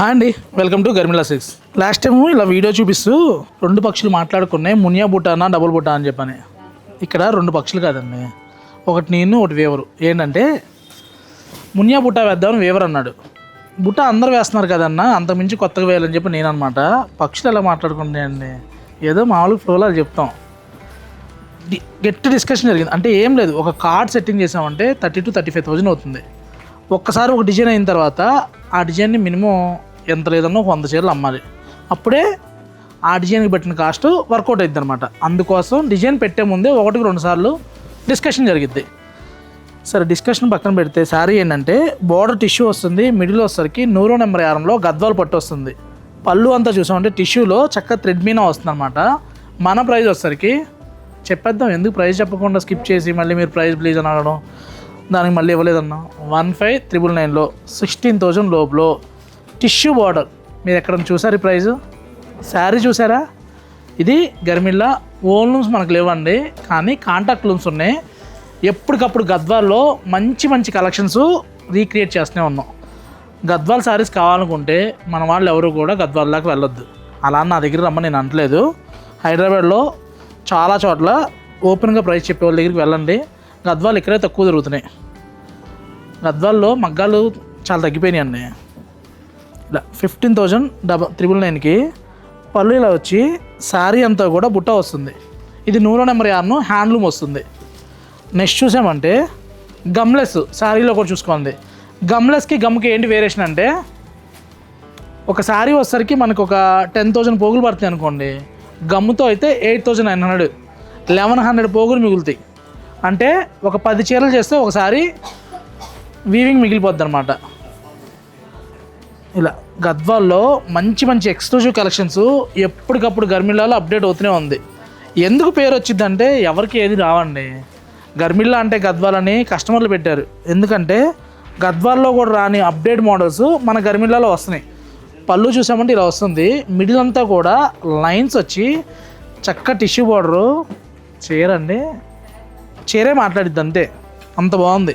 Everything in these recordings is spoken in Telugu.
హాయ్ అండి, welcome to Garmila silks. Last time ఇలా వీడియో చూపిస్తూ రెండు పక్షులు మాట్లాడుకున్నాయి, మునియా బుట్టానా డబుల్ బుట్టా అని చెప్పని. ఇక్కడ రెండు పక్షులు కాదండి, ఒకటి నేను ఒకటి వేవరు. ఏంటంటే మునియా బుట్టా వేద్దామని వేవర్ అన్నాడు. బుట్ట అందరు వేస్తున్నారు కదన్నా, అంతకుమించి కొత్తగా వేయాలని చెప్పి నేను అనమాట. పక్షులు ఎలా మాట్లాడుకుంటాయండి, ఏదో మామూలు ఫ్లోలో అది చెప్తాం. గట్టి డిస్కషన్ జరిగింది. అంటే ఏం లేదు, ఒక కార్డ్ సెట్టింగ్ చేసామంటే 30,000 to 35,000 అవుతుంది. ఒక్కసారి ఒక డిజైన్ అయిన తర్వాత ఆ డిజైన్ని మినిమం ఎంత లేదన్నా 100 చీరలు అమ్మాలి. అప్పుడే ఆ డిజైన్కి పెట్టిన కాస్ట్ వర్కౌట్ అవుతుంది అనమాట. అందుకోసం డిజైన్ పెట్టే ముందే 1-2 సార్లు డిస్కషన్ జరిగిద్ది. సరే, డిస్కషన్ పక్కన పెడితే శారీ ఏంటంటే బోర్డర్ టిష్యూ వస్తుంది, మిడిల్ వచ్చేసరికి 100 నెంబర్ 6లో గద్వాలు పట్టు వస్తుంది. పళ్ళు అంతా చూసామంటే టిష్యూలో చక్కగా థ్రెడ్ మీనా వస్తుంది అనమాట. మన ప్రైస్ వచ్చేసరికి చెప్పేద్దాం, ఎందుకు ప్రైస్ చెప్పకుండా స్కిప్ చేసి మళ్ళీ మీరు ప్రైస్ ప్లీజ్ అని అడగడం, దానికి మళ్ళీ ఇవ్వలేదన్నా. 15,999లో 16,000 లోపులో టిష్యూ బార్డర్. మీరు ఎక్కడ చూసారు ఈ ప్రైజు? శారీ చూసారా? ఇది గర్మిల్లా ఓన్ లూమ్స్ మనకు లేవండి, కానీ కాంటాక్ట్ లూమ్స్ ఉన్నాయి. ఎప్పటికప్పుడు గద్వాల్లో మంచి మంచి కలెక్షన్స్ రీక్రియేట్ చేస్తూనే ఉన్నాం. గద్వాల్ శారీస్ కావాలనుకుంటే మన వాళ్ళు ఎవరు కూడా గద్వాల్ దాకా వెళ్ళొద్దు. అలా నా దగ్గర రమ్మని నేను అనట్లేదు. హైదరాబాద్లో చాలా చోట్ల ఓపెన్గా ప్రైస్ చెప్పే వాళ్ళ దగ్గరికి వెళ్ళండి. గద్వాలు ఇక్కడే తక్కువ దొరుకుతున్నాయి. గద్వాల్లో మగ్గాలు చాలా తగ్గిపోయినాయి అండి. ఇలా 15,999కి పళ్ళు ఇలా వచ్చి శారీ అంతా కూడా బుట్ట వస్తుంది. ఇది 100 నెంబర్ 6 హ్యాండ్లూమ్ వస్తుంది. నెక్స్ట్ చూసామంటే గమ్లెస్ శారీలో కూడా చూసుకోండి. గమ్లెస్కి గమ్కి ఏంటి వేరియేషన్ అంటే, ఒక శారీ వచ్చేసరికి మనకు ఒక 10,000 పోగులు పడుతుంది అనుకోండి. గమ్ముతో అయితే 8,900, 1,100 పోగులు మిగులుతాయి. అంటే ఒక 10 చీరలు చేస్తే ఒకసారి వీవింగ్ మిగిలిపోద్ది అనమాట. ఇలా గద్వాల్లో మంచి మంచి ఎక్స్క్లూజివ్ కలెక్షన్స్ ఎప్పటికప్పుడు గర్మిల్లాలో అప్డేట్ అవుతూనే ఉంది. ఎందుకు పేరు వచ్చిందంటే ఎవరికి ఏది రావండి. గర్మిల్లా అంటే గద్వాలని కస్టమర్లు పెట్టారు. ఎందుకంటే గద్వాల్లో కూడా రాని అప్డేట్ మోడల్స్ మన గర్మిల్లాలో వస్తున్నాయి. పళ్ళు చూసామంటే ఇలా వస్తుంది, మిడిల్ అంతా కూడా లైన్స్ వచ్చి చక్క టిష్యూ బార్డరు. చీరండి, చీరే మాట్లాడిద్ది అంతే, అంత బాగుంది.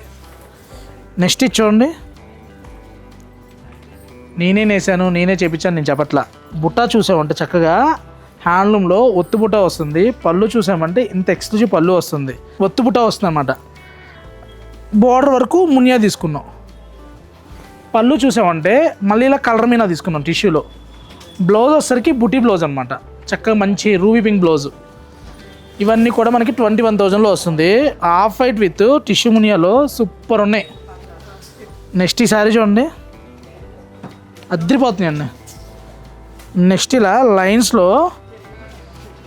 నెక్స్ట్ ఇది చూడండి, నేనే నేసాను నేనే చేపించాను నేను చెప్పట్లా. బుట్ట చూసామంటే చక్కగా హ్యాండ్లూమ్లో ఒత్తు బుట్ట వస్తుంది. పళ్ళు చూసామంటే ఇంత ఎక్స్క్లూజివ్ పళ్ళు వస్తుంది, ఒత్తు బుట్ట వస్తుంది అన్నమాట. బోర్డర్ వరకు మునియా తీసుకున్నాం. పళ్ళు చూసామంటే మళ్ళీ ఇలా కలర్ మీనా తీసుకున్నాం టిష్యూలో. బ్లౌజ్ వచ్చేసరికి బుటీ బ్లౌజ్ అనమాట, చక్కగా మంచి రూబీ పింక్ బ్లౌజ్. ఇవన్నీ కూడా మనకి 21,000లో వస్తుంది. హాఫ్ వైట్ విత్ టిష్యూ మునియాలో సూపర్ ఉన్నాయి. నెక్స్ట్ ఈ శారీ చూడండి, అద్దరిపోతున్నాయి అండి. నెక్స్ట్ ఇలా లైన్స్లో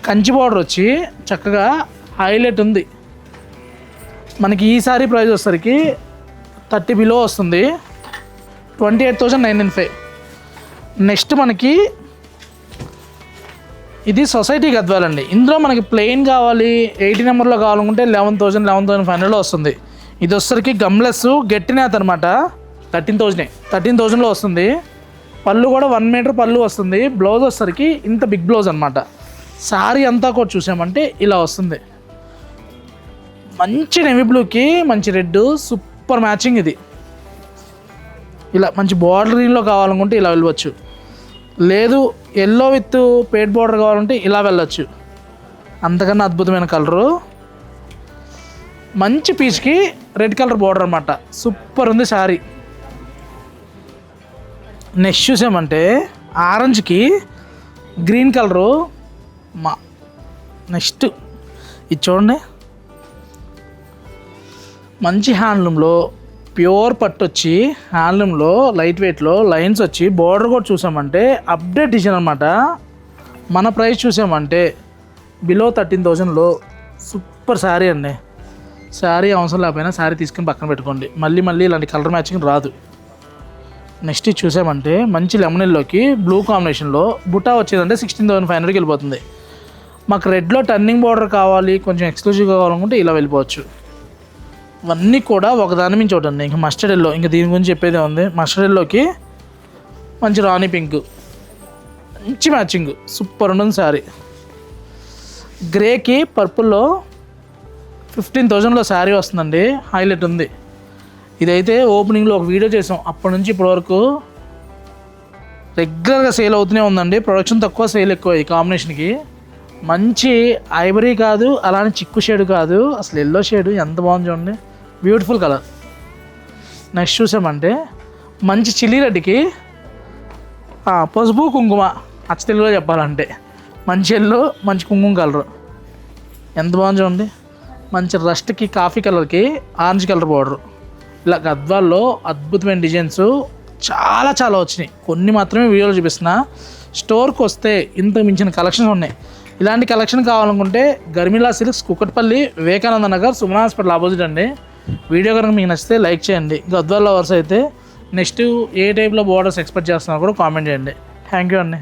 కంచి బార్డర్ వచ్చి చక్కగా హైలైట్ ఉంది. మనకి ఈ శారీ ప్రైస్ వచ్చేసరికి 30 బిలో వస్తుంది, 28,995. నెక్స్ట్ మనకి ఇది సొసైటీ గద్వాలండి. ఇందులో మనకి ప్లెయిన్ కావాలి, 80 నెంబర్లో కావాలనుకుంటే 11,500లో వస్తుంది. ఇది వచ్చేసరికి గమ్లెస్ గట్టినేత అనమాట, 13,000లో వస్తుంది. పళ్ళు కూడా 1 మీటర్ పళ్ళు వస్తుంది. బ్లౌజ్ వచ్చేసరికి ఇంత బిగ్ బ్లౌజ్ అనమాట. శారీ అంతా కూడా చూసామంటే ఇలా వస్తుంది. మంచి నెవీ బ్లూకి మంచి రెడ్ సూపర్ మ్యాచింగ్. ఇది ఇలా మంచి బార్డర్ గ్రీన్లో కావాలనుకుంటే ఇలా వెళ్ళవచ్చు, లేదు ఎల్లో విత్ పేట్ బార్డర్ కావాలంటే ఇలా వెళ్ళొచ్చు. అంతకన్నా అద్భుతమైన కలరు, మంచి పీచ్కి రెడ్ కలర్ బార్డర్ అనమాట, సూపర్ ఉంది శారీ. నెక్స్ట్ చూసామంటే ఆరెంజ్కి గ్రీన్ కలరు. నెక్స్ట్ ఇది చూడండి, మంచి హ్యాండ్లూమ్లో ప్యూర్ పట్టు వచ్చి హ్యాండ్లూమ్లో లైట్ వెయిట్లో లైన్స్ వచ్చి బార్డర్ కూడా చూసామంటే అప్డేట్ డిజైన్ అనమాట. మన ప్రైస్ చూసామంటే బిలో 13,000లో సూపర్ శారీ అండి. శారీ అవసరం లేకపోయినా శారీ తీసుకుని పక్కన పెట్టుకోండి, మళ్ళీ మళ్ళీ ఇలాంటి కలర్ మ్యాచింగ్ రాదు. నెక్స్ట్ ఇది చూసామంటే మంచి లెమన్ ఎల్లోకి బ్లూ కాంబినేషన్లో బుటా వచ్చేదంటే 16,500కి వెళ్ళిపోతుంది. మాకు రెడ్లో టర్నింగ్ బార్డర్ కావాలి, కొంచెం ఎక్స్క్లూజివ్గా కావాలనుకుంటే ఇలా వెళ్ళిపోవచ్చు. ఇవన్నీ కూడా ఒకదాని మించి ఒకటి అండి. ఇంకా మస్టర్డ్ ఎల్లో, ఇంకా దీని గురించి చెప్పేదే ఉంది. మస్టర్డ్ ఎల్లోకి మంచి రాణి పింక్, మంచి మ్యాచింగ్, సూపర్ ఉంటుంది శారీ. గ్రేకి పర్పుల్లో 15,000లో శారీ వస్తుందండి, హైలైట్ ఉంది. ఇదైతే ఓపెనింగ్లో ఒక వీడియో చేసాం, అప్పటి నుంచి ఇప్పటి వరకు రెగ్యులర్గా సేల్ అవుతూనే ఉందండి. ప్రొడక్షన్ తక్కువ, సేల్ ఎక్కువ. ఈ కాంబినేషన్కి మంచి ఐవరీ కాదు, అలానే చిక్కు షేడ్ కాదు, అసలు ఎల్లో షేడ్ ఎంత బాగుంది చూడండి, బ్యూటిఫుల్ కలర్. నెక్స్ట్ చూసామంటే మంచి చిల్లీ రెడ్కి పసుపు కుంకుమ, అచ్చ తెలుగులో చెప్పాలంటే మంచి ఎల్లో మంచి కుంకుమ కలరు ఎంత బాగుంది చూడండి. మంచి రస్ట్కి కాఫీ కలర్కి ఆరెంజ్ కలర్ బార్డరు. ఇలా గద్వాల్లో అద్భుతమైన డిజైన్స్ చాలా చాలా వచ్చినాయి. కొన్ని మాత్రమే వీడియోలో చూపిస్తున్నా. స్టోర్కి వస్తే ఇంత మించిన కలెక్షన్స్ ఉన్నాయి. ఇలాంటి కలెక్షన్ కావాలనుకుంటే Garmila silks, Kukatpally, Vivekananda Nagar, Suman hospital opposite అండి. వీడియో కనుక మీకు నచ్చితే లైక్ చేయండి. గద్వాల్ లవర్స్ అయితే నెక్స్ట్ ఏ టైప్లో బోర్డర్స్ ఎక్స్పెక్ట్ చేస్తున్నారో కూడా కామెంట్ చేయండి. థ్యాంక్ యూ అండి.